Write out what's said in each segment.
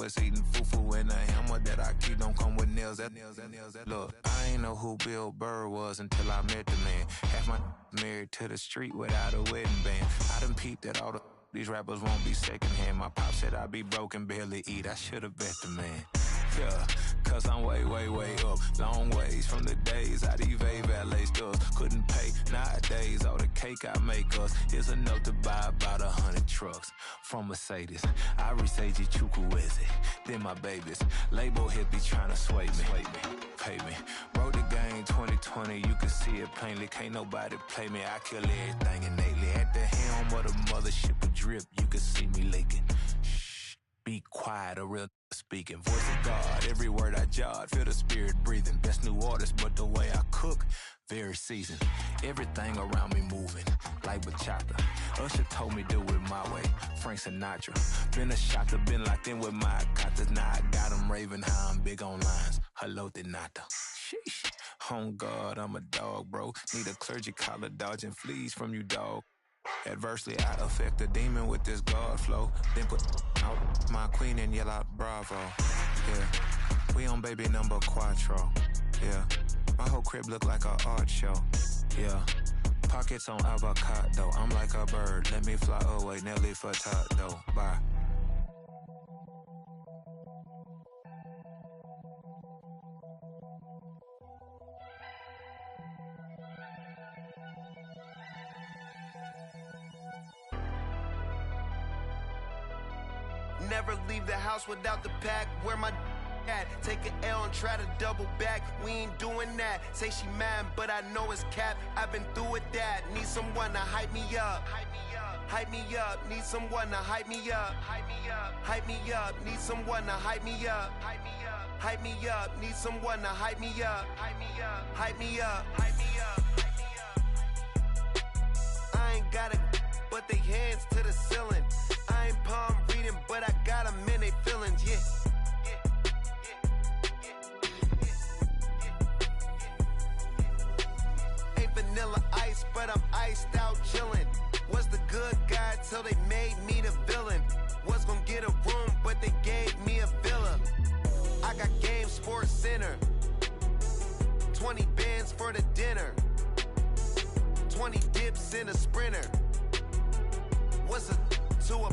West eating fufu and a hammer that I keep don't come with nails. Look, I ain't know who Bill Burr was until I met the man. Half my married to the street without a wedding band. I done peeped that all these rappers won't be secondhand. My pop said I'd be broke and barely eat. I should've bet the man. Yeah, cause I'm way, way, way up. Long ways from the days I evade valet stores. Couldn't pay nowadays. All the cake I make us is enough to buy about 100 trucks. From Mercedes, I resage Chukwueze. Then my babies, label hippie trying to sway me. Pay me. Wrote the game 2020, you can see it plainly. Can't nobody play me. I kill everything innately. At the helm of the mothership of drip, you can see me leaking. Shh, be quiet, a real speaking. Voice of God, every word I jot, feel the spirit breathing. Best new artist, but the way I cook, very seasoned. Everything around me moving, like bachata. Usher told me do it my way, Frank Sinatra. Been a shotter, been locked in with my katas. Now I got them raving how I'm big on lines. Hello, de nata. Sheesh. On God, I'm a dog, bro. Need a clergy collar, dodging fleas from you, dog. Adversely, I affect a demon with this God flow. Then put out my queen and yell out bravo. Yeah, we on baby number quattro. Yeah, my whole crib look like a art show. Yeah, pockets on avocado. I'm like a bird, let me fly away. Nelly Furtado, bye. Never leave the house without the pack. Where my at? Take an L and try to double back. We ain't doing that. Say she mad, but I know it's cap. I've been through with that. Need someone to hype me up. Hype me up. Need someone to hype me up. Hype me up. Need someone to hype me up. Hype me up. Need someone to hype me up. Hype me up. I ain't got it, but they hands to the ceiling. I ain't palm reading, but I got them in they feelings, yeah. Ain't vanilla ice, but I'm iced out chillin'. Was the good guy till they made me the villain. Was gonna get a room, but they gave me a villa. I got game, Sports Center. 20 bands for the dinner. 20 dips in a sprinter. What's a two up?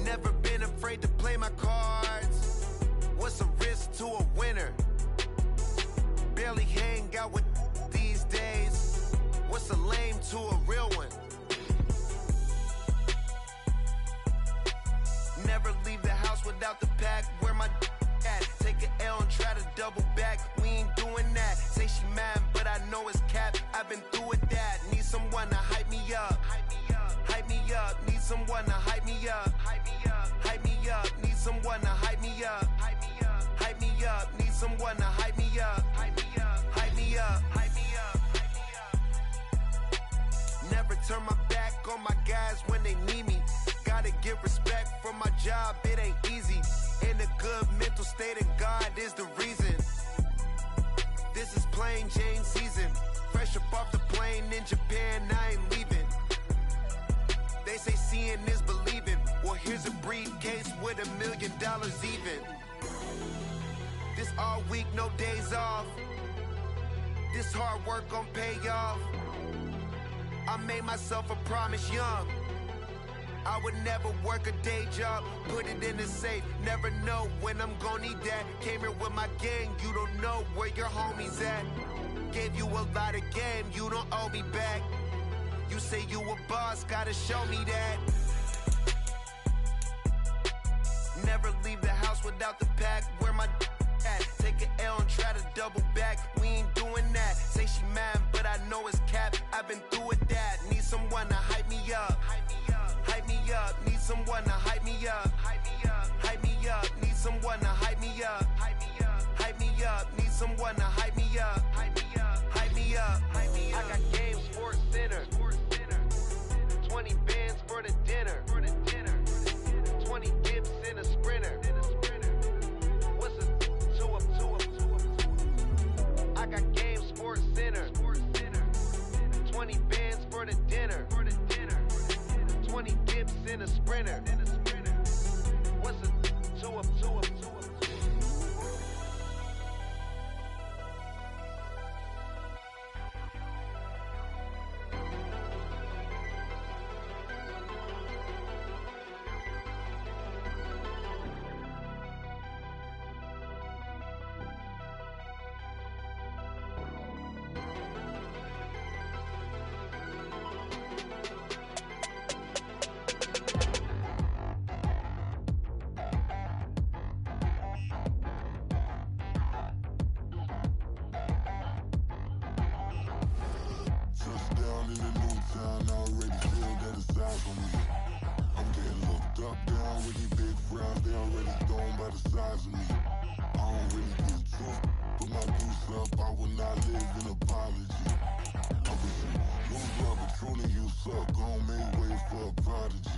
Never been afraid to play my cards. What's a risk to a winner? Barely hang out with these days. What's a lame to a real one? Never leave the house without the pack. Where my at? Take an L and try to double back. We ain't doing that. Say she mad, but I know it's cap. I've been through with that. Need someone to hype me up. Hype me up. Need someone to hype me up. Hype me up. Need someone to hype me up. Hype me up. Need someone to hype me up. Hype me up. Never turn my back on my guys when they need me. Gotta give respect for my job, it ain't easy. In a good mental state and God is the reason. This is plain Jane season. Fresh up off the plane in Japan, I ain't leaving. They say seeing is believing. Well, here's a briefcase with $1 million even. This all week, no days off. This hard work gon' pay off. I made myself a promise young. I would never work a day job, put it in the safe. Never know when I'm gon' need that. Came here with my gang, you don't know where your homies at. Gave you a lot of game, you don't owe me back. You say you a boss, gotta show me that. Never leave the house without the pack. Where my at? Take an L and try to double back. We ain't doing that. Say she mad, but I know it's cap. I've been through with that. Need someone to hype me up. Hype me up. Need someone to hype me up. Hype me up. Need someone to hype me up. Hype me up. Need someone to hype me up. Hype me up. I got game, Sports Center. 20 bands for the dinner. 20 dips in a sprinter. What's a two up? I got game, Sports Center. 20 bands for the dinner. 20 dips in a sprinter. What's they already gone by the size of me. I don't really give truth, but my goose up, I will not live in apology. I wish you lose love, but truly you suck. Gon' make way for a prodigy.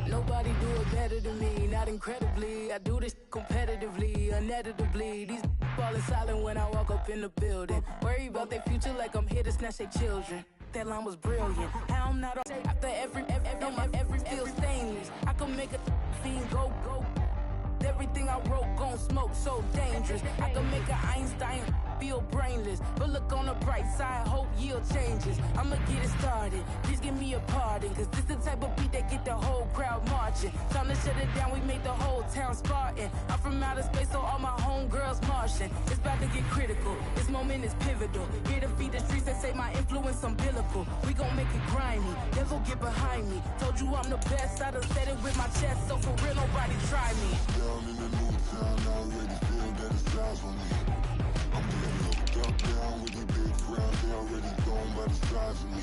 Nobody do it better than me, not incredibly. I do this competitively, uneditably. These falling silent when I walk up in the building. Worry about their future like I'm here to snatch their children. That line was brilliant. How I'm not after every feel stainless. I can make a fiend go. Everything I wrote gon' smoke, so dangerous. I can make an Einstein feel brainless, but look on the bright side, hope yield changes. I'ma get it started, please give me a pardon, cause this the type of beat that get the whole crowd marching. Time to shut it down, we make the whole town Spartan. I'm from outer space, so all my homegirls Martian. It's about to get critical, this moment is pivotal. Here to feed the streets that say my influence umbilical. We gon' make it grimy, devil get behind me. Told you I'm the best, I done said it with my chest, so for real nobody try me. Down in the new town, I already feel that it's eyes on me. I'm getting looked up, down with the big crowd, they already gone by the size of me.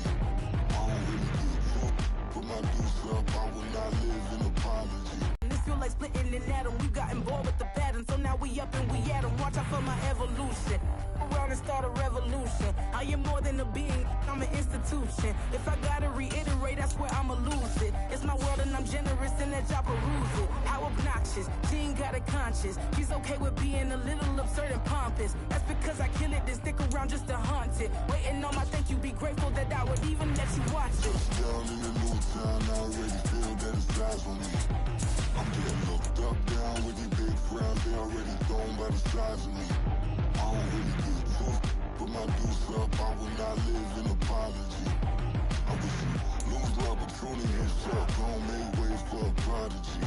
I don't really give fuck, put my deuce up, I will not live in apology. This feel like splitting an atom, we got involved with the pattern, so now we up and we at 'em. Watch out for my evolution. Around and start a revolution. I am more than a being, I'm an institution. If I gotta reiterate, that's where I'ma lose it. It's my world and I'm generous and that job peruse it. How obnoxious, she ain't got a conscience. She's okay with being a little absurd and pompous. That's because I kill it, then stick around just to haunt it. Waiting on my thank you, be grateful that I would even let you watch it. Down in the new town, I already feel that it's eyes on me. I'm getting looked up, down with the big crowd, they already gone by the size of me. I don't really give fuck, put my deuce up, I will not live in apology. I wish you lose love, but truly you suck. Gon' make way for a prodigy.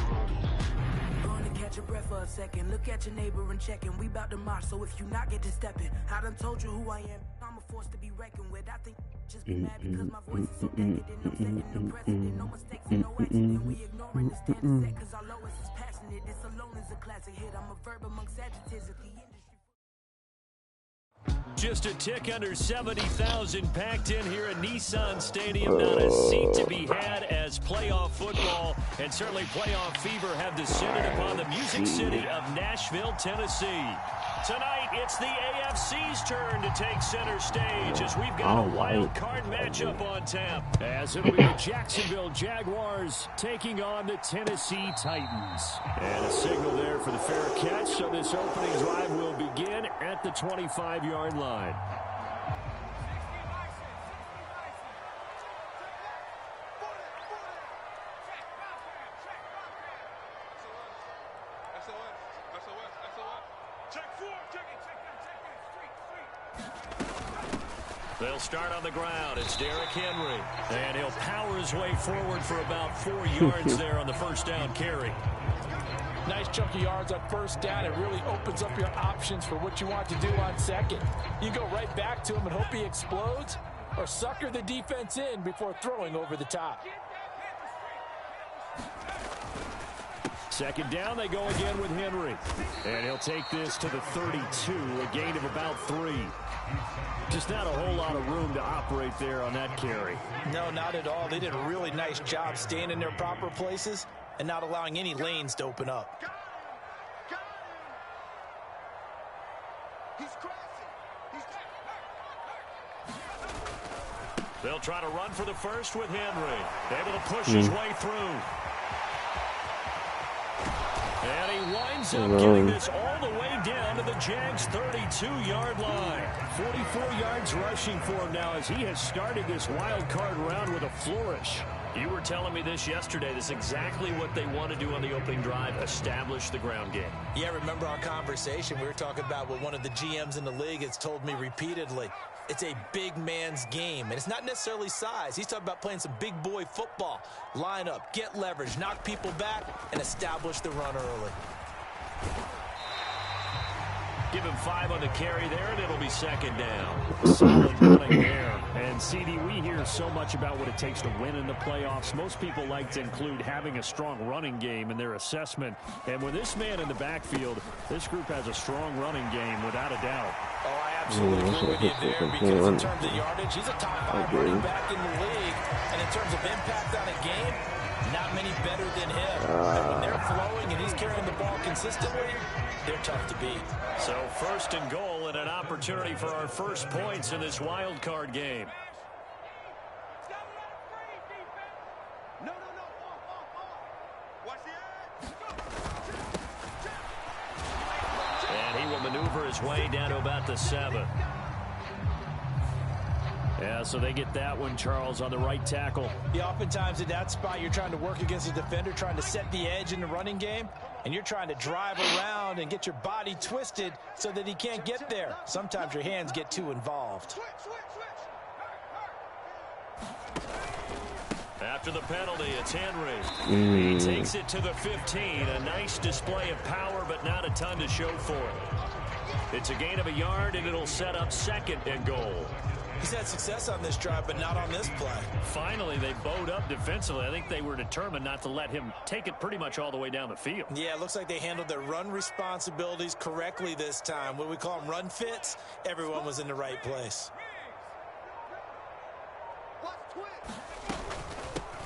Going to catch your breath for a second. Look at your neighbor and checking. We bout to march, so if you not get to stepping, I done told you who I am. I'm a force to be reckoned with. I think just be mad because my voice is so decadent. I'm setting the precedent. No mistakes and no accident. We ignoring the standard set because our lowest is passionate. This alone is a classic hit. I'm a verb amongst adjectives at the industry. Just a tick under 70,000 packed in here at Nissan Stadium. Not a seat to be had as playoff football and certainly playoff fever have descended upon the music city of Nashville, Tennessee. Tonight, it's the AFC's turn to take center stage as we've got a wild card matchup on tap. As it'll be the Jacksonville Jaguars taking on the Tennessee Titans. And a signal there for the fair catch, so this opening drive will begin at the 25-yard line. They'll start on the ground. It's Derrick Henry. And he'll power his way forward for about 4 yards there on the first down carry. Nice chunk of yards on first down. It really opens up your options for what you want to do on second. You go right back to him and hope he explodes, or sucker the defense in before throwing over the top. Second down, they go again with Henry. And he'll take this to the 32, a gain of about 3. Just not a whole lot of room to operate there on that carry. No, not at all. They did a really nice job staying in their proper places and not allowing any lanes to open up. They'll try to run for the first with Henry. Able to push his way through. And he winds up getting this all the way down to the Jags' 32-yard line. 44 yards rushing for him now as he has started this wild card round with a flourish. You were telling me this yesterday. This is exactly what they want to do on the opening drive, establish the ground game. Yeah, remember our conversation? We were talking about what one of the GMs in the league has told me repeatedly. It's a big man's game, and it's not necessarily size. He's talking about playing some big boy football. Line up, get leverage, knock people back, and establish the run early. Give him 5 on the carry there, and it'll be second down. Solid running there. And, CD, we hear so much about what it takes to win in the playoffs. Most people like to include having a strong running game in their assessment. And with this man in the backfield, this group has a strong running game without a doubt. Oh, I absolutely agree with you there because in terms of yardage, he's a top 5 running back in the league. And in terms of impact on a game, not many better than him. And when they're flowing and he's carrying the ball consistently, they're tough to beat. So first and goal and an opportunity for our first points in this wild card game. And he will maneuver his way down to about the 7. Yeah, so they get that one, Charles, on the right tackle. Yeah, oftentimes in that spot, you're trying to work against a defender, trying to set the edge in the running game, and you're trying to drive around and get your body twisted so that he can't get there. Sometimes your hands get too involved. After the penalty, it's Henry. He takes it to the 15. A nice display of power, but not a ton to show for it. It's a gain of a yard, and it'll set up second and goal. He's had success on this drive, but not on this play. Finally, they bowed up defensively. I think they were determined not to let him take it pretty much all the way down the field. Yeah, it looks like they handled their run responsibilities correctly this time. What we call them run fits, everyone was in the right place.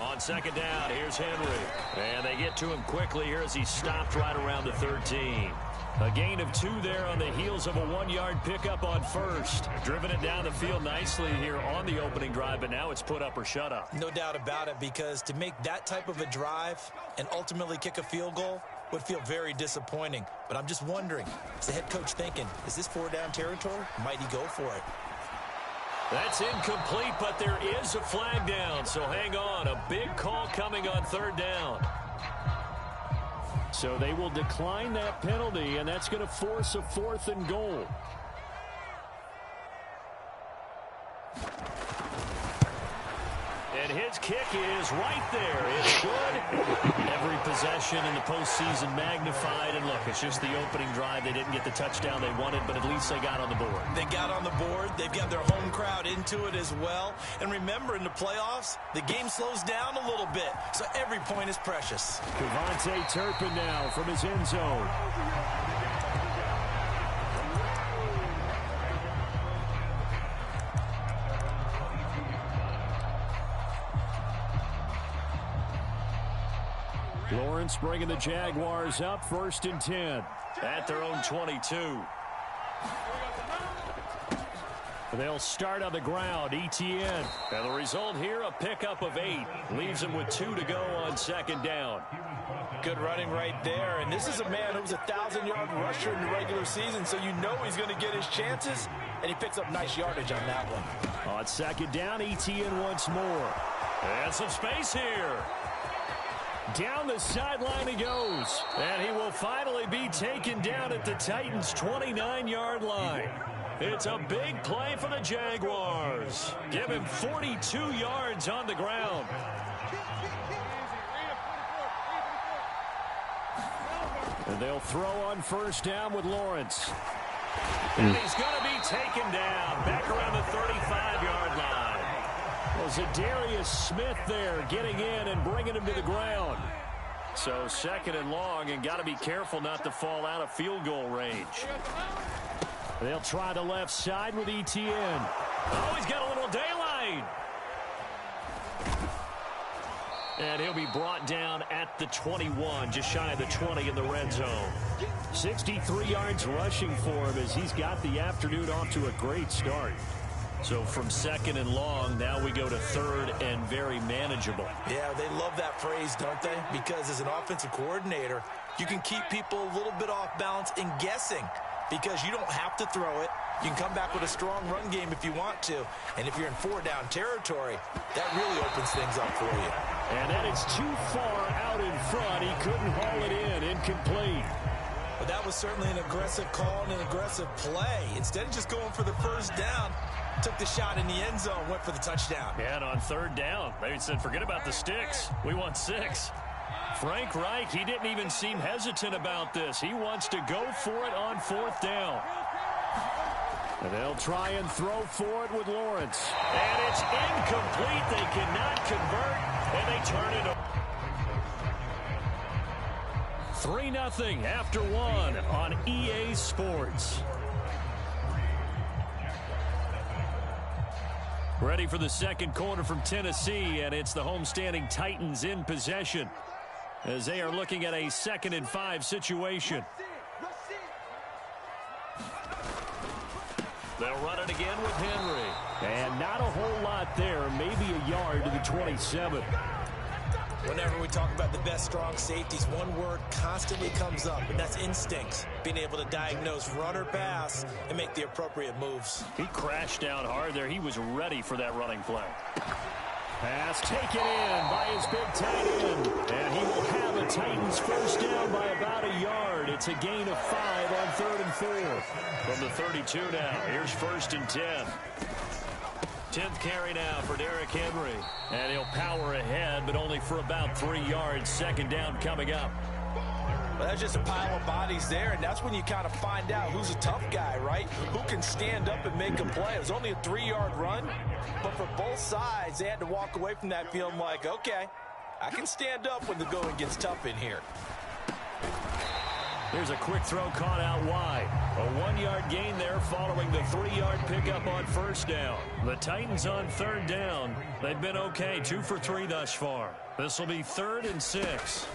On second down, here's Henry. And they get to him quickly here as he stopped right around the 13. A gain of 2 there on the heels of a 1-yard pickup on first. Driven it down the field nicely here on the opening drive, but now it's put up or shut up. No doubt about it, because to make that type of a drive and ultimately kick a field goal would feel very disappointing. But I'm just wondering, is the head coach thinking, is this 4-down territory? Might he go for it? That's incomplete, but there is a flag down, so hang on. A big call coming on 3rd down. So they will decline that penalty, and that's going to force a 4th and goal. And his kick is right there. It's good. Every possession in the postseason magnified. And look, it's just the opening drive. They didn't get the touchdown they wanted, but at least they got on the board. They got on the board. They've got their home crowd into it as well. And remember, in the playoffs, the game slows down a little bit. So every point is precious. Devontae Turpin now from his end zone. Lawrence bringing the Jaguars up 1st and 10 at their own 22. They'll start on the ground. Etienne. And the result here, a pickup of 8. Leaves him with 2 to go on 2nd down. Good running right there. And this is a man who was a 1,000-yard rusher in the regular season, so you know he's going to get his chances, and he picks up nice yardage on that one. On 2nd down, Etienne once more. And some space here. Down the sideline he goes. And he will finally be taken down at the Titans' 29-yard line. It's a big play for the Jaguars. Give him 42 yards on the ground. And they'll throw on 1st down with Lawrence. And he's going to be taken down back around the 35-yard line. Well, Zadarius Smith there getting in and bringing him to the ground. So 2nd and long, and got to be careful not to fall out of field goal range. They'll try the left side with Etienne. Oh, he's got a little daylight. And he'll be brought down at the 21, just shy of the 20 in the red zone. 63 yards rushing for him as he's got the afternoon off to a great start. So from 2nd and long, now we go to 3rd and very manageable. Yeah, they love that phrase, don't they? Because as an offensive coordinator, you can keep people a little bit off balance and guessing, because you don't have to throw it. You can come back with a strong run game if you want to. And if you're in 4-down territory, that really opens things up for you. And that is too far out in front. He couldn't haul it in. Incomplete. But that was certainly an aggressive call and an aggressive play. Instead of just going for the 1st down, took the shot in the end zone, went for the touchdown. Yeah, and on 3rd down, they said, forget about the sticks. We want 6. Frank Reich, he didn't even seem hesitant about this. He wants to go for it on 4th down. And they'll try and throw for it with Lawrence. And it's incomplete. They cannot convert, and they turn it over. 3-0 after 1 on EA Sports. Ready for the second quarter from Tennessee, and it's the homestanding Titans in possession. as they are looking at a 2nd and 5 situation. They'll run it again with Henry. And not a whole lot there, maybe a yard to the 27. Whenever we talk about the best strong safeties, one word constantly comes up, and that's instincts. Being able to diagnose run or pass and make the appropriate moves. He crashed down hard there. He was ready for that running play. Pass taken in by his big tight end. And he will have a Titans first down by about a yard. It's a gain of 5 on 3rd and 4. From the 32 now, here's 1st and 10. 10th carry now for Derrick Henry. And he'll power ahead, but only for about 3 yards. 2nd down coming up. Well, that's just a pile of bodies there, and that's when you kind of find out who's a tough guy, right? Who can stand up and make a play. It was only a 3-yard run, but for both sides, they had to walk away from that feeling like, okay, I can stand up when the going gets tough in here. Here's a quick throw caught out wide. A 1-yard gain there following the 3-yard pickup on 1st down. The Titans on 3rd down. They've been okay, 2 for 3 thus far. This will be 3rd and 6.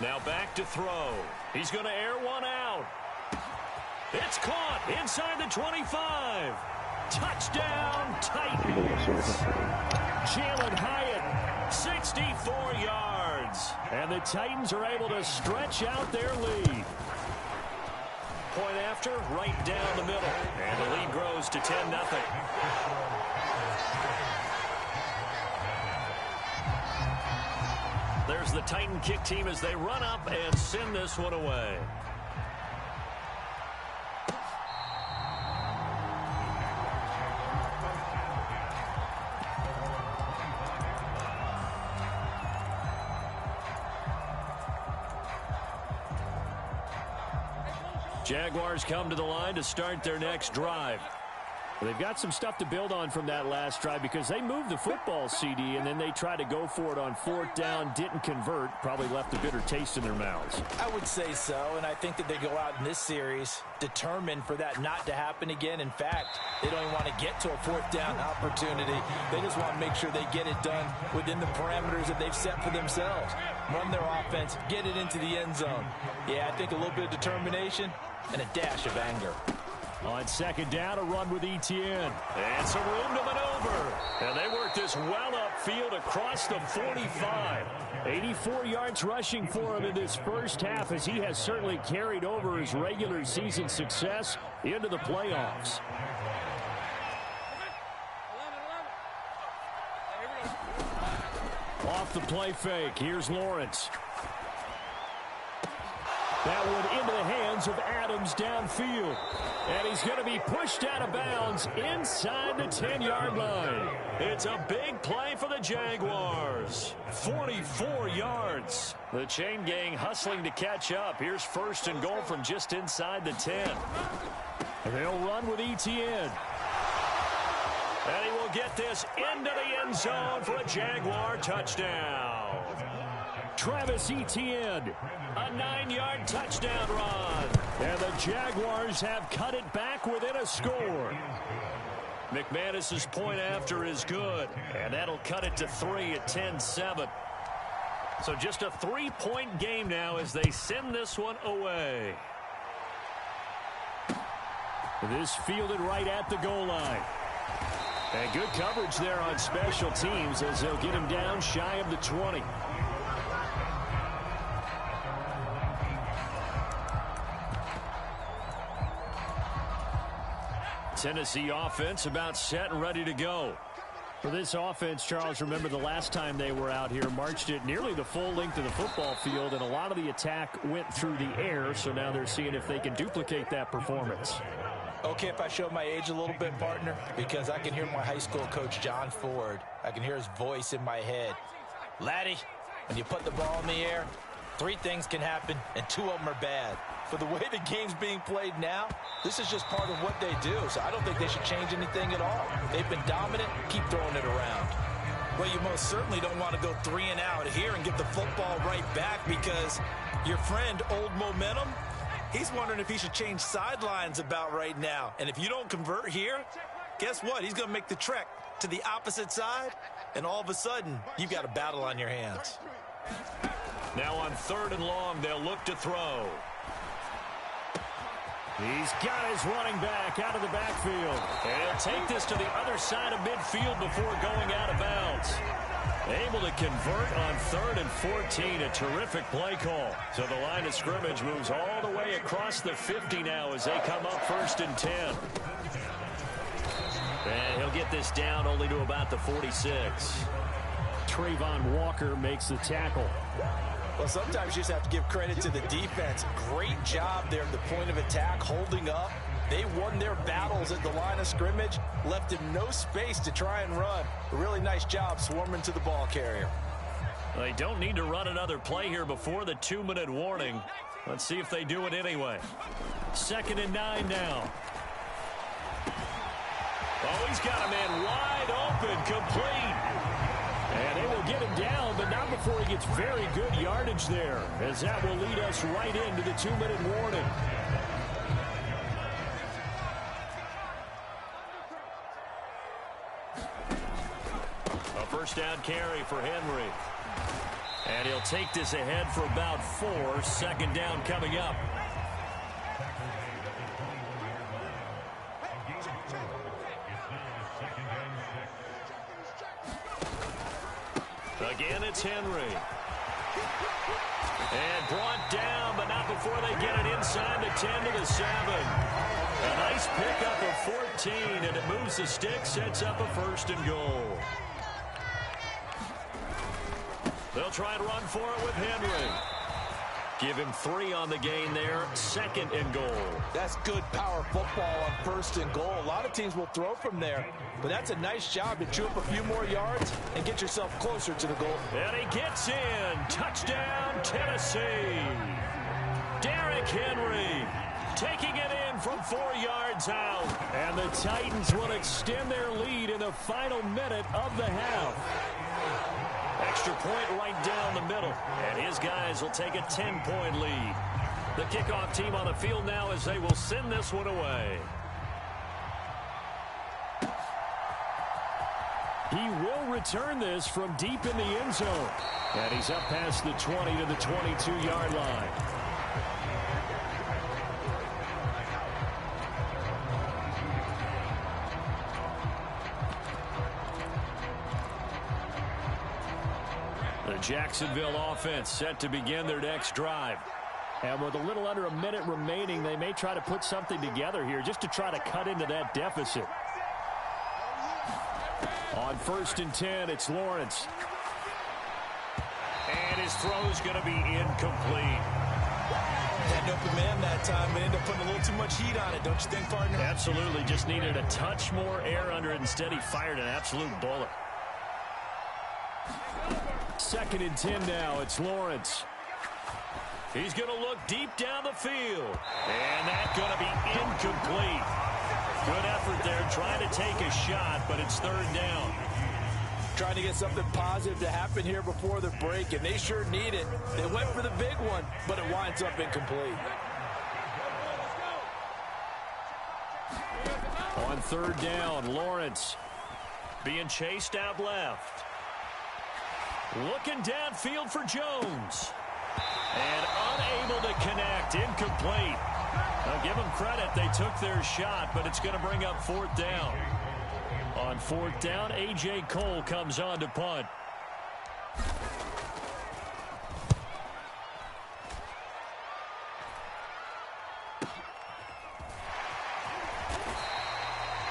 Now back to throw. He's going to air one out. It's caught inside the 25. Touchdown, Titans. Jalen Hyatt, 64 yards. And the Titans are able to stretch out their lead. Point after, right down the middle. And the lead grows to 10-0. There's the Titan kick team as they run up and send this one away. Jaguars come to the line to start their next drive. Well, they've got some stuff to build on from that last drive because they moved the football, CD, and then they tried to go for it on 4th down, didn't convert, probably left a bitter taste in their mouths. I would say so, and I think that they go out in this series determined for that not to happen again. In fact, they don't even want to get to a 4th down opportunity. They just want to make sure they get it done within the parameters that they've set for themselves. Run their offense, get it into the end zone. Yeah, I think a little bit of determination and a dash of anger. On 2nd down, a run with Etienne. And some room to maneuver. And they work this well upfield across the 45. 84 yards rushing for him in this first half as he has certainly carried over his regular season success into the playoffs. Off the play fake, here's Lawrence. That one into the hands of Adams downfield. And he's going to be pushed out of bounds inside the 10-yard line. It's a big play for the Jaguars. 44 yards. The chain gang hustling to catch up. Here's 1st and goal from just inside the 10. They'll run with Etienne. And he will get this into the end zone for a Jaguar touchdown. Travis Etienne, a 9-yard touchdown run. And the Jaguars have cut it back within a score. McManus's point after is good. And that'll cut it to 3 at 10-7. So just a 3-point game now as they send this one away. This fielded right at the goal line. And good coverage there on special teams as they'll get him down shy of the 20. Tennessee offense about set and ready to go. For this offense, Charles, remember the last time they were out here, marched it nearly the full length of the football field, and a lot of the attack went through the air, so now they're seeing if they can duplicate that performance. Okay, if I show my age a little bit, partner, because I can hear my high school coach, John Ford. I can hear his voice in my head. Laddie, when you put the ball in the air, 3 things can happen, and 2 of them are bad. For the way the game's being played now, this is just part of what they do, so I don't think they should change anything at all. They've been dominant. Keep throwing it around. Well, you most certainly don't want to go 3 and out here and get the football right back because your friend, Old Momentum, he's wondering if he should change sidelines about right now. And if you don't convert here, guess what? He's going to make the trek to the opposite side, and all of a sudden, you've got a battle on your hands. Now on 3rd and long, they'll look to throw. He's got his running back out of the backfield. And he'll take this to the other side of midfield before going out of bounds. Able to convert on 3rd and 14. A terrific play call. So the line of scrimmage moves all the way across the 50 now as they come up 1st and 10. And he'll get this down only to about the 46. Trayvon Walker makes the tackle. Well, sometimes you just have to give credit to the defense. Great job there at the point of attack, holding up. They won their battles at the line of scrimmage, left him no space to try and run. A really nice job swarming to the ball carrier. They don't need to run another play here before the 2-minute warning. Let's see if they do it anyway. 2nd and 9 now. Oh, he's got a man wide open, complete. And they will get him down, but not before he gets very good yardage there, as that will lead us right into the 2-minute warning. A 1st down carry for Henry. And he'll take this ahead for about 4. 2nd down coming up. Again, it's Henry. And brought down, but not before they get it inside the 10 to the 7. A nice pickup of 14, and it moves the stick, sets up a 1st and goal. They'll try and run for it with Henry. Give him 3 on the gain there. 2nd and goal. That's good power football on 1st and goal. A lot of teams will throw from there, but that's a nice job to chew up a few more yards and get yourself closer to the goal. And he gets in. Touchdown, Tennessee. Derrick Henry taking it in from 4 yards out. And the Titans will extend their lead in the final minute of the half. Extra point right down the middle. And his guys will take a 10-point lead. The kickoff team on the field now as they will send this one away. He will return this from deep in the end zone. And he's up past the 20 to the 22-yard line. The Jacksonville offense set to begin their next drive. And with a little under a minute remaining, they may try to put something together here just to try to cut into that deficit. On 1st and 10, it's Lawrence. And his throw's going to be incomplete. Had an open man that time, but ended up putting a little too much heat on it, don't you think, partner? Absolutely. Just needed a touch more air under it. Instead, he fired an absolute bullet. 2nd and 10 now. It's Lawrence. He's going to look deep down the field. And that's going to be incomplete. Good effort there, trying to take a shot, but it's 3rd down. Trying to get something positive to happen here before the break, and they sure need it. They went for the big one, but it winds up incomplete. On 3rd down, Lawrence. Being chased out left. Looking downfield for Jones. And unable to connect. Incomplete. Now give them credit. They took their shot, but it's going to bring up 4th down. On 4th down, A.J. Cole comes on to punt.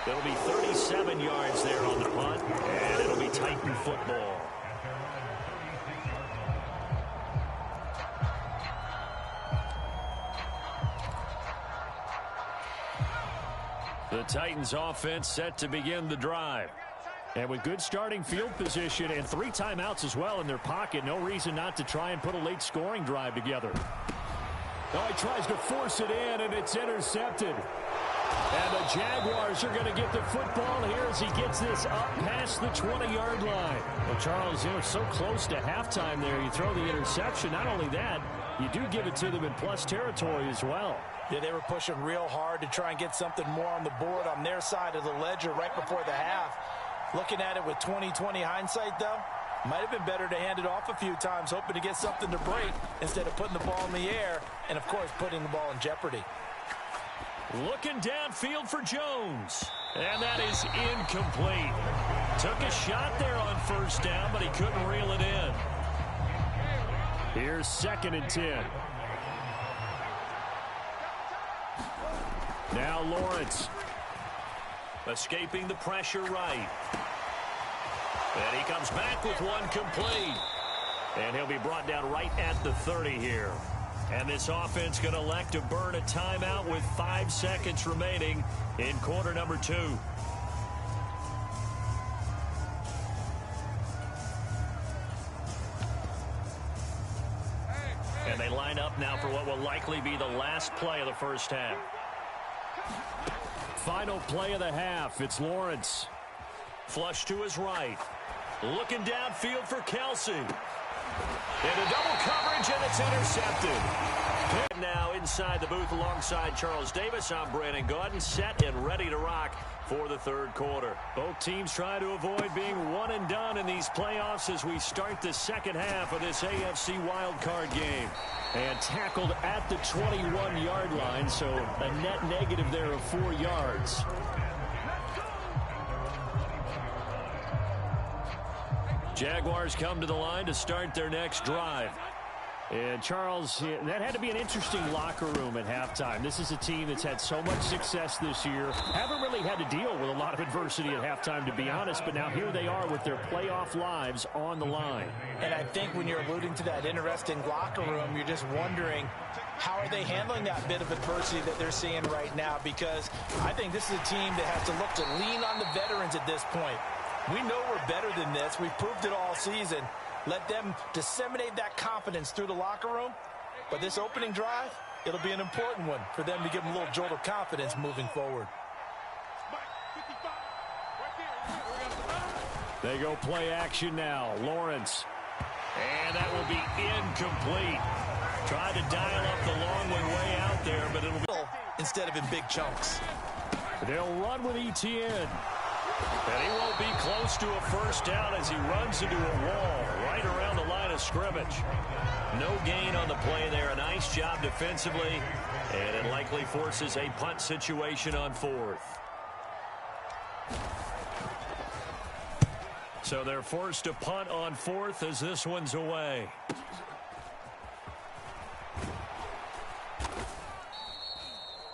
It'll be 37 yards there on the punt, and it'll be Titan football. The Titans offense set to begin the drive. And with good starting field position and 3 timeouts as well in their pocket, no reason not to try and put a late scoring drive together. Oh, he tries to force it in, and it's intercepted. And the Jaguars are going to get the football here as he gets this up past the 20-yard line. Well, Charles, they were so close to halftime there. You throw the interception. Not only that, you do give it to them in plus territory as well. Yeah, they were pushing real hard to try and get something more on the board on their side of the ledger right before the half. Looking at it with 20/20 hindsight, though, Might have been better to hand it off a few times, hoping to get something to break instead of putting the ball in the air and, of course, putting the ball in jeopardy. Looking downfield for Jones. And that is incomplete. Took a shot there on first down, but he couldn't reel it in. Here's 2nd and 10. Now Lawrence. Escaping the pressure right. And he comes back with one complete. And he'll be brought down right at the 30 here. And this offense going to elect to burn a timeout with 5 seconds remaining in quarter number 2. And they line up now for what will likely be the last play of the first half. Final play of the half. It's Lawrence. Flush to his right. Looking downfield for Kelsey. Into double coverage, and it's intercepted. And now inside the booth alongside Charles Davis, I'm Brandon Gaudin, set and ready to rock for the third quarter. Both teams trying to avoid being one and done in these playoffs as we start the second half of this AFC Wildcard game. And tackled at the 21-yard line, so a net negative there of 4 yards. Jaguars come to the line to start their next drive. And Charles, that had to be an interesting locker room at halftime. This is a team that's had so much success this year. Haven't really had to deal with a lot of adversity at halftime, to be honest. But now here they are with their playoff lives on the line. And I think when you're alluding to that interesting locker room, you're just wondering, how are they handling that bit of adversity that they're seeing right now? Because I think this is a team that has to look to lean on the veterans at this point. We know we're better than this. We've proved it all season. Let them disseminate that confidence through the locker room. But this opening drive, it'll be an important one for them to give them a little jolt of confidence moving forward. They go play action now. Lawrence. And that will be incomplete. Tried to dial up the long one way out there, but it'll be instead of in big chunks. They'll run with ETN. And he won't be close to a first down as he runs into a wall right around the line of scrimmage. No gain on the play there. A nice job defensively. And it likely forces a punt situation on 4th. So they're forced to punt on 4th as this one's away.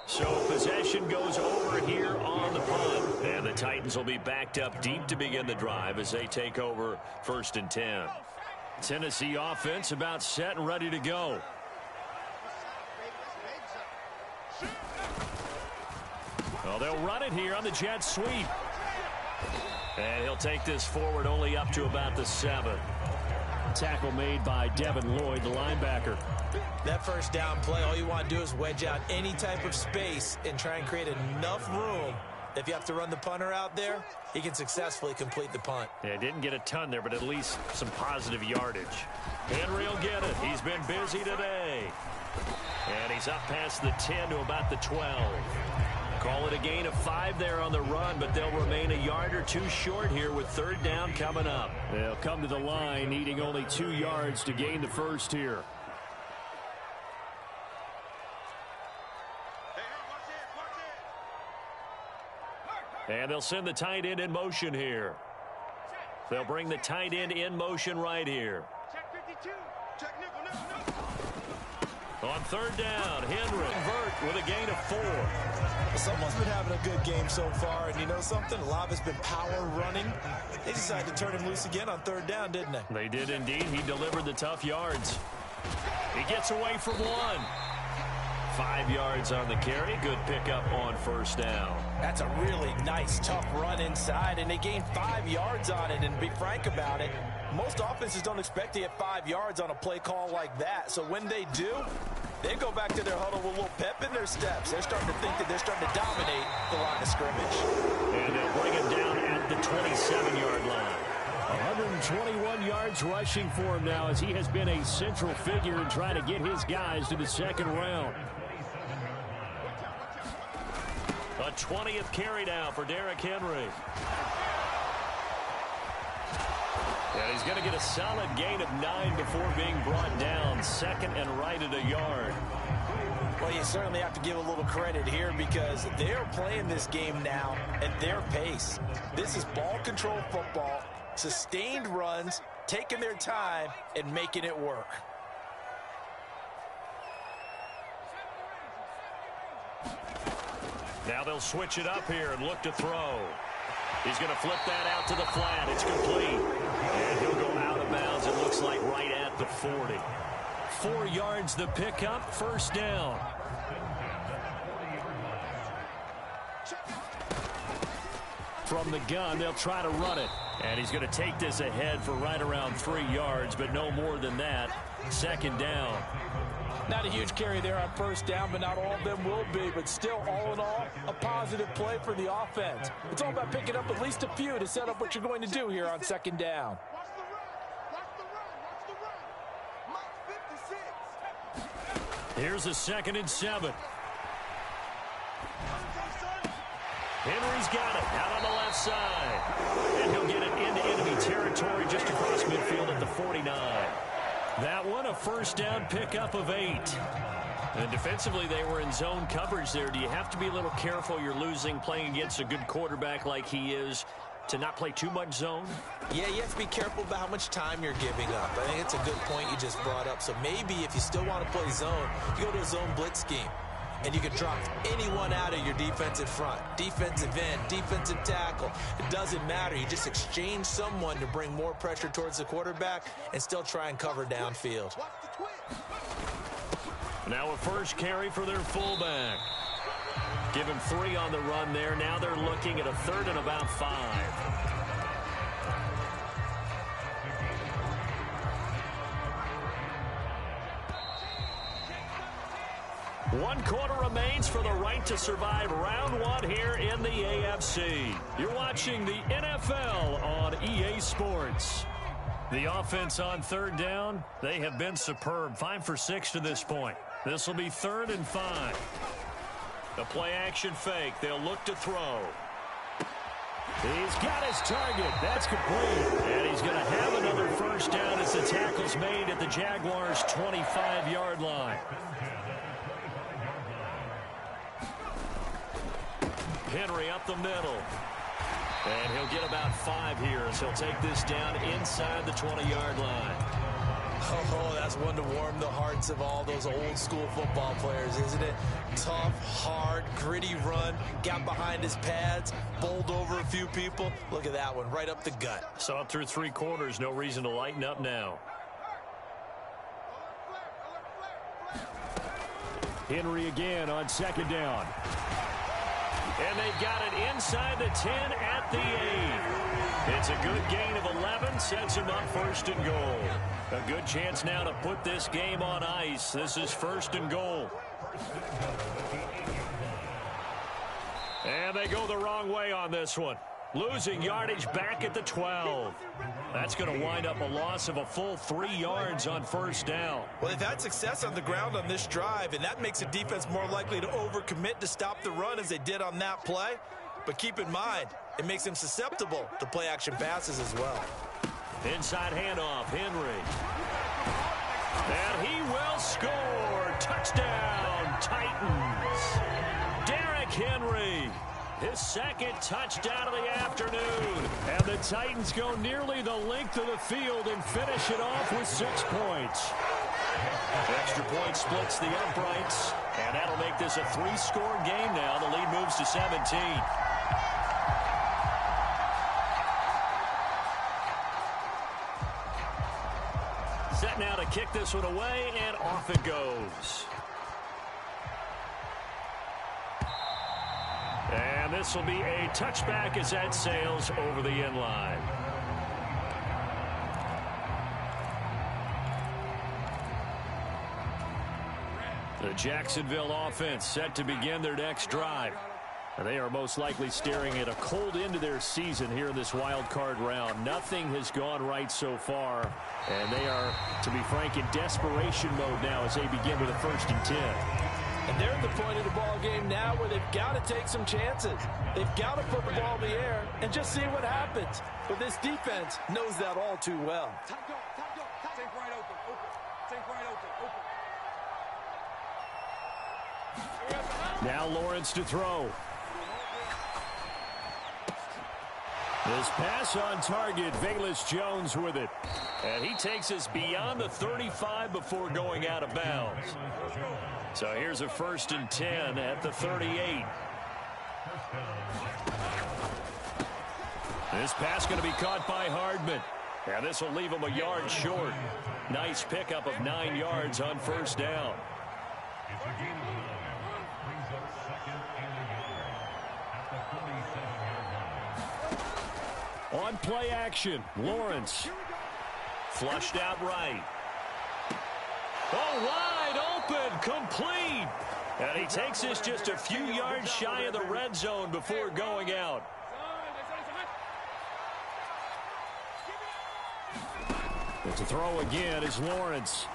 So possession goes over here on the punt. And the Titans will be backed up deep to begin the drive as they take over 1st and 10. Tennessee offense about set and ready to go. Well, they'll run it here on the jet sweep. And he'll take this forward only up to about the 7. Tackle made by Devin Lloyd, the linebacker. That first down play, all you want to do is wedge out any type of space and try and create enough room. If you have to run the punter out there, he can successfully complete the punt. Yeah, didn't get a ton there, but at least some positive yardage. Henry will get it. He's been busy today. And he's up past the 10 to about the 12. Call it a gain of 5 there on the run, but they'll remain a yard or 2 short here with 3rd down coming up. They'll come to the line needing only 2 yards to gain the first here. And they'll send the tight end in motion here. They'll bring the tight end in motion right here. On 3rd down, Henry convert with a gain of 4. Someone's been having a good game so far, and you know something? A lot of it's been power running. They decided to turn him loose again on 3rd down, didn't they? They did indeed. He delivered the tough yards. He gets away from 1. 5 yards on the carry. Good pickup on 1st down. That's a really nice, tough run inside, and they gained 5 yards on it. And to be frank about it, most offenses don't expect to get 5 yards on a play call like that. So when they do, they go back to their huddle with a little pep in their steps. They're starting to think that they're starting to dominate the line of scrimmage. And they'll bring him down at the 27-yard line. 121 yards rushing for him now as he has been a central figure in trying to get his guys to the 2nd round. A 20th carry now for Derrick Henry. And he's going to get a solid gain of 9 before being brought down. Second and right at a yard. Well, you certainly have to give a little credit here because they're playing this game now at their pace. This is ball control football, sustained runs, taking their time, and making it work. Now they'll switch it up here and look to throw. He's going to flip that out to the flat. It's complete. And he'll go out of bounds, it looks like, right at the 40. 4 yards the pickup, first down. From the gun, they'll try to run it. And he's going to take this ahead for right around 3 yards, but no more than that. Second down. Not a huge carry there on first down, but not all of them will be. But still, all in all, a positive play for the offense. It's all about picking up at least a few to set up what you're going to do here on second down. Here's a 2nd and 7. Henry's got it out on the left side. And he'll get it into enemy territory just across midfield at the 49. That one, a first down pickup of 8. And defensively, they were in zone coverage there. Do you have to be a little careful? You're losing, playing against a good quarterback like he is, to not play too much zone? Yeah, you have to be careful about how much time you're giving up. I think it's a good point you just brought up. So maybe if you still want to play zone, you go to a zone blitz scheme. And you can drop anyone out of your defensive front. Defensive end, defensive tackle. It doesn't matter. You just exchange someone to bring more pressure towards the quarterback and still try and cover downfield. Now a first carry for their fullback. Give him 3 on the run there. Now they're looking at a 3rd and about 5. One quarter remains for the right to survive round 1 here in the AFC. You're watching the NFL on EA Sports. The offense on 3rd down, they have been superb. 5 for 6 to this point. This will be 3rd and 5. The play action fake. They'll look to throw. He's got his target. That's complete. And he's going to have another first down as the tackle's made at the Jaguars' 25-yard line. Henry up the middle. And he'll get about 5 here as he'll take this down inside the 20-yard line. Oh, that's one to warm the hearts of all those old-school football players, isn't it? Tough, hard, gritty run, got behind his pads, bowled over a few people. Look at that one, right up the gut. Saw it through 3 quarters, no reason to lighten up now. Henry again on 2nd down. And they've got it inside the 10 at the 8. It's a good gain of 11, sets him up 1st and goal. A good chance now to put this game on ice. This is 1st and goal. And they go the wrong way on this one. Losing yardage back at the 12. That's going to wind up a loss of a full 3 yards on 1st down. Well, they've had success on the ground on this drive, and that makes the defense more likely to overcommit to stop the run as they did on that play. But keep in mind, it makes them susceptible to play-action passes as well. Inside handoff, Henry. And he will score. Touchdown, Titans. Derrick Henry. His 2nd touchdown of the afternoon. And the Titans go nearly the length of the field and finish it off with 6 points. Extra point splits the uprights. And that'll make this a 3-score game now. The lead moves to 17. Set now to kick this one away, and off it goes. And this will be a touchback as that sails over the end line. The Jacksonville offense set to begin their next drive. They are most likely staring at a cold end to their season here in this wild card round. Nothing has gone right so far, and they are, to be frank, in desperation mode now as they begin with a 1st and 10. And they're at the point of the ball game now where they've got to take some chances. They've got to put the ball in the air and just see what happens. But this defense knows that all too well. Tank right open. Now Lawrence to throw. This pass on target, Velus Jones with it. And he takes us beyond the 35 before going out of bounds. So here's a 1st and 10 at the 38. This pass going to be caught by Hardman. And this will leave him a yard short. Nice pickup of 9 yards on 1st down. On play action, Lawrence. Flushed out right. Oh, wide open, complete. And he takes us just a few yards shy of the red zone before going out. But to throw again is Lawrence.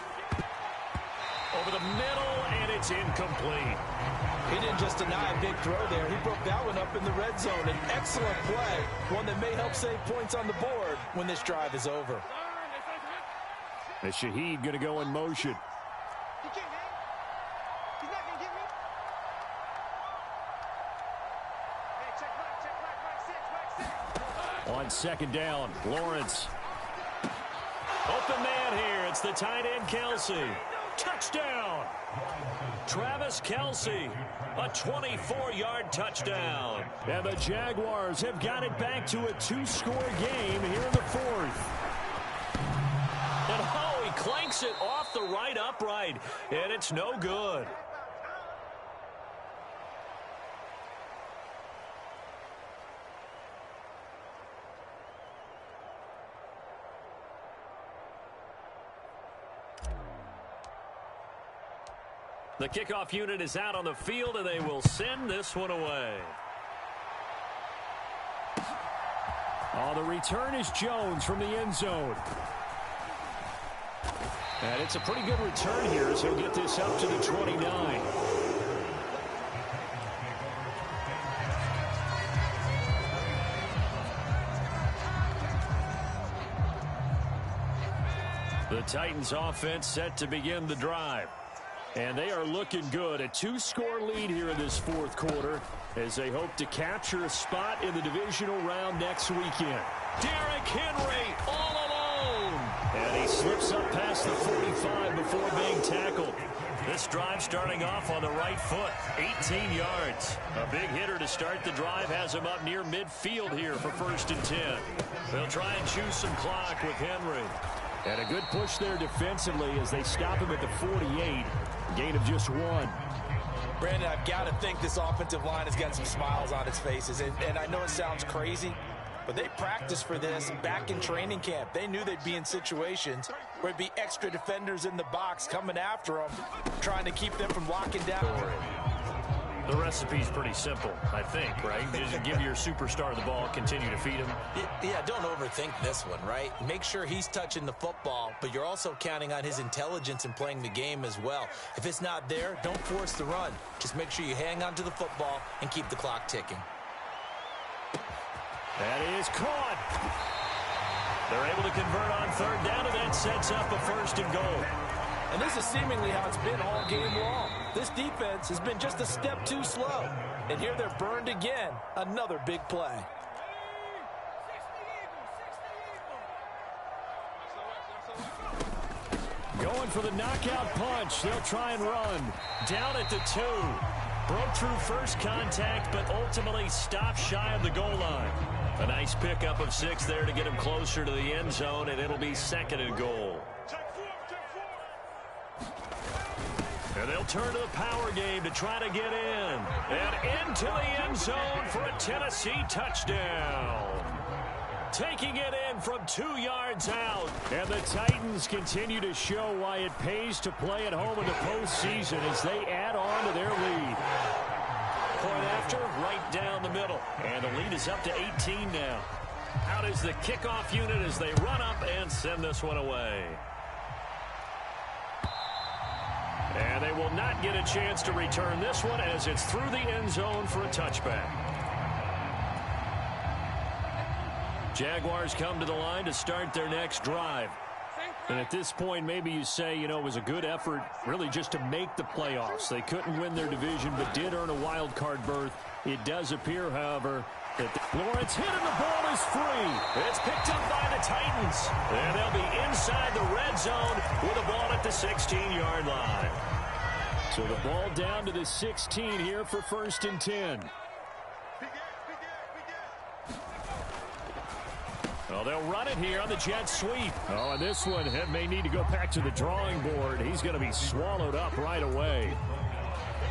Over the middle, and it's incomplete. He didn't just deny a big throw there. He broke that one up in the red zone. An excellent play, one that may help save points on the board when this drive is over. And Shaheed going to go in motion. He can't hang. He's not going to get me. Hey, check back, 6. On 2nd down, Lawrence. Open man here. It's the tight end, Kelsey. Touchdown. Travis Kelsey, a 24-yard touchdown. And the Jaguars have got it back to a 2-score game here in the 4th. And oh, he clanks it off the right upright, and it's no good. The kickoff unit is out on the field, and they will send this one away. Oh, the return is Jones from the end zone. And it's a pretty good return here as he'll get this up to the 29. The Titans offense set to begin the drive. And they are looking good. A 2-score lead here in this 4th quarter as they hope to capture a spot in the divisional round next weekend. Derrick Henry all alone. And he slips up past the 45 before being tackled. This drive starting off on the right foot. 18 yards. A big hitter to start the drive has him up near midfield here for 1st and 10. They'll try and choose some clock with Henry. And a good push there defensively as they stop him at the 48. Gain of just 1. Brandon, I've got to think this offensive line has got some smiles on its faces. And I know it sounds crazy, but they practiced for this back in training camp. They knew they'd be in situations where it'd be extra defenders in the box coming after them, trying to keep them from locking down. The recipe's pretty simple, I think, right? Just give your superstar the ball, continue to feed him. Yeah, don't overthink this one, right? Make sure he's touching the football, but you're also counting on his intelligence in playing the game as well. If it's not there, don't force the run. Just make sure you hang on to the football and keep the clock ticking. That is caught. They're able to convert on 3rd down, and that sets up a 1st and goal. And this is seemingly how it's been all game long. This defense has been just a step too slow. And here they're burned again. Another big play. Going for the knockout punch. They'll try and run. Down at the 2. Broke through first contact, but ultimately stopped shy of the goal line. A nice pickup of 6 there to get him closer to the end zone, and it'll be 2nd and goal. And they'll turn to the power game to try to get in. And into the end zone for a Tennessee touchdown. Taking it in from 2 yards out. And the Titans continue to show why it pays to play at home in the postseason as they add on to their lead. Point after, right down the middle. And the lead is up to 18 now. Out is the kickoff unit as they run up and send this one away. And And they will not get a chance to return this one as it's through the end zone for a touchback. Jaguars come to the line to start their next drive. And at this point, maybe you say, you know, it was a good effort really just to make the playoffs. They couldn't win their division but did earn a wild card berth. It does appear, however, that Lawrence hit and the ball is free. It's picked up by the Titans. And they'll be inside the red zone with the ball at the 16-yard line. So the ball down to the 16 here for 1st and 10. Well, they'll run it here on the jet sweep. Oh, and this one may need to go back to the drawing board. He's going to be swallowed up right away.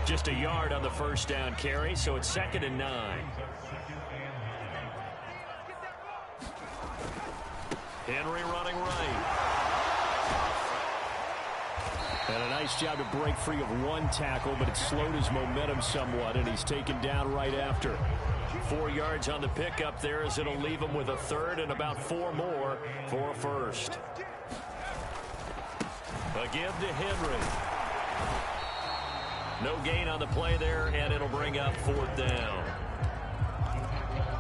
Just a yard on the first down carry, so it's 2nd and 9. Henry running right. And a nice job to break free of one tackle, but it slowed his momentum somewhat, and he's taken down right after. 4 yards on the pickup there as it'll leave him with a 3rd and about 4 more for a first. A give to Henry. No gain on the play there, and it'll bring up 4th down.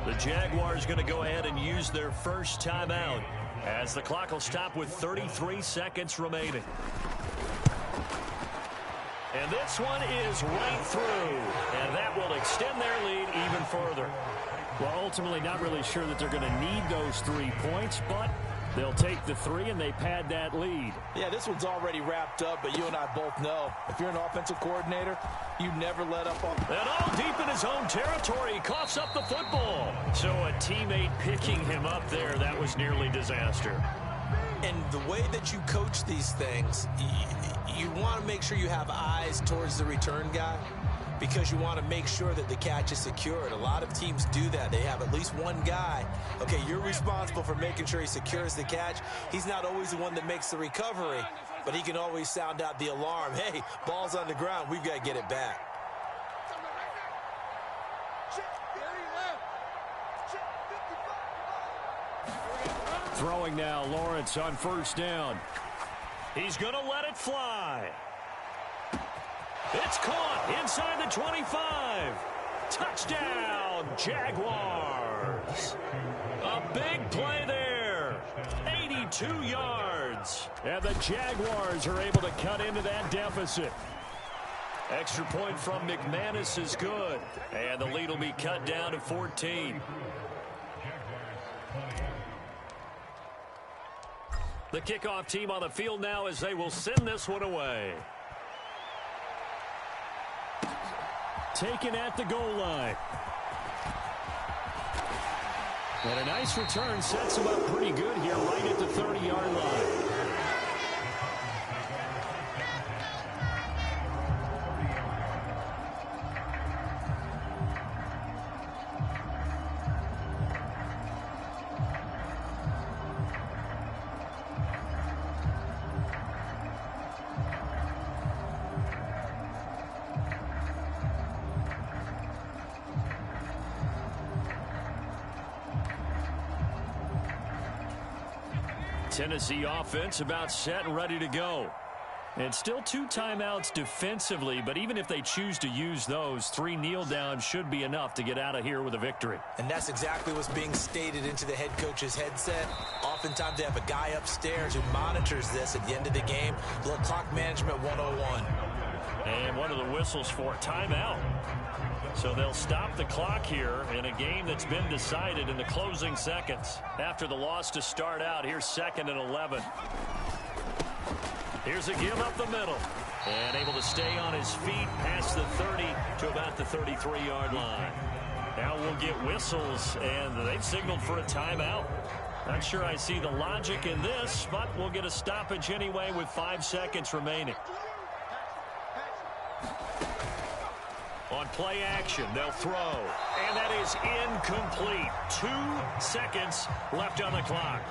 The Jaguars going to go ahead and use their first timeout as the clock will stop with 33 seconds remaining. And this one is right through, and that will extend their lead even further. Well, ultimately not really sure that they're going to need those 3 points, but they'll take the 3 and they pad that lead. Yeah, this one's already wrapped up, but you and I both know if you're an offensive coordinator, you never let up on. And all deep in his own territory, he coughs up the football. So a teammate picking him up there, that was nearly disaster. And the way that you coach these things, you want to make sure you have eyes towards the return guy because you want to make sure that the catch is secured. A lot of teams do that. They have at least one guy. Okay, you're responsible for making sure he secures the catch. He's not always the one that makes the recovery, but he can always sound out the alarm. Hey, ball's on the ground. We've got to get it back. Throwing now, Lawrence on 1st down. He's going to let it fly. It's caught inside the 25. Touchdown, Jaguars. A big play there. 82 yards. And the Jaguars are able to cut into that deficit. Extra point from McManus is good. And the lead will be cut down to 14. The kickoff team on the field now as they will send this one away. Taken at the goal line. And a nice return sets him up pretty good here right at the 30-yard line. Tennessee offense about set and ready to go. And still 2 timeouts defensively, but even if they choose to use those, 3 kneel downs should be enough to get out of here with a victory. And that's exactly what's being stated into the head coach's headset. Oftentimes they have a guy upstairs who monitors this at the end of the game. Little clock management 101. And one of the whistles for timeout. So they'll stop the clock here in a game that's been decided in the closing seconds. After the loss to start out, here's 2nd and 11. Here's a give up the middle. And able to stay on his feet past the 30 to about the 33-yard line. Now we'll get whistles, and they've signaled for a timeout. Not sure I see the logic in this, but we'll get a stoppage anyway with 5 seconds remaining. On play action, they'll throw. And that is incomplete. 2 seconds left on the clock.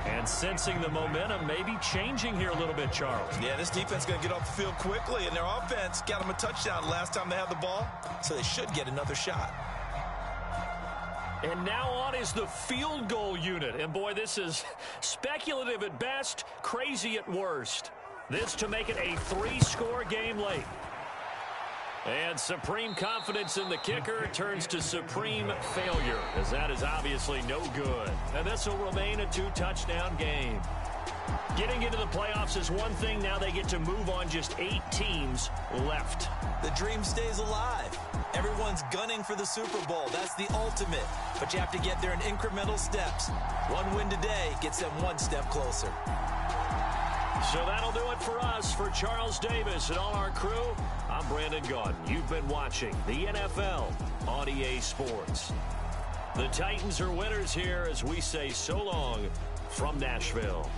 And sensing the momentum maybe changing here a little bit, Charles. Yeah, this defense is going to get off the field quickly, and their offense got them a touchdown last time they had the ball, so they should get another shot. And now on is the field goal unit. And, boy, this is speculative at best, crazy at worst. This to make it a 3-score game late. And supreme confidence in the kicker turns to supreme failure, as that is obviously no good. And this will remain a 2-touchdown game. Getting into the playoffs is one thing. Now they get to move on. Just 8 teams left. The dream stays alive. Everyone's gunning for the Super Bowl. That's the ultimate. But you have to get there in incremental steps. One win today gets them one step closer. So that'll do it for us. For Charles Davis and all our crew, I'm Brandon Gaudin. You've been watching the NFL on EA Sports. The Titans are winners here as we say so long from Nashville.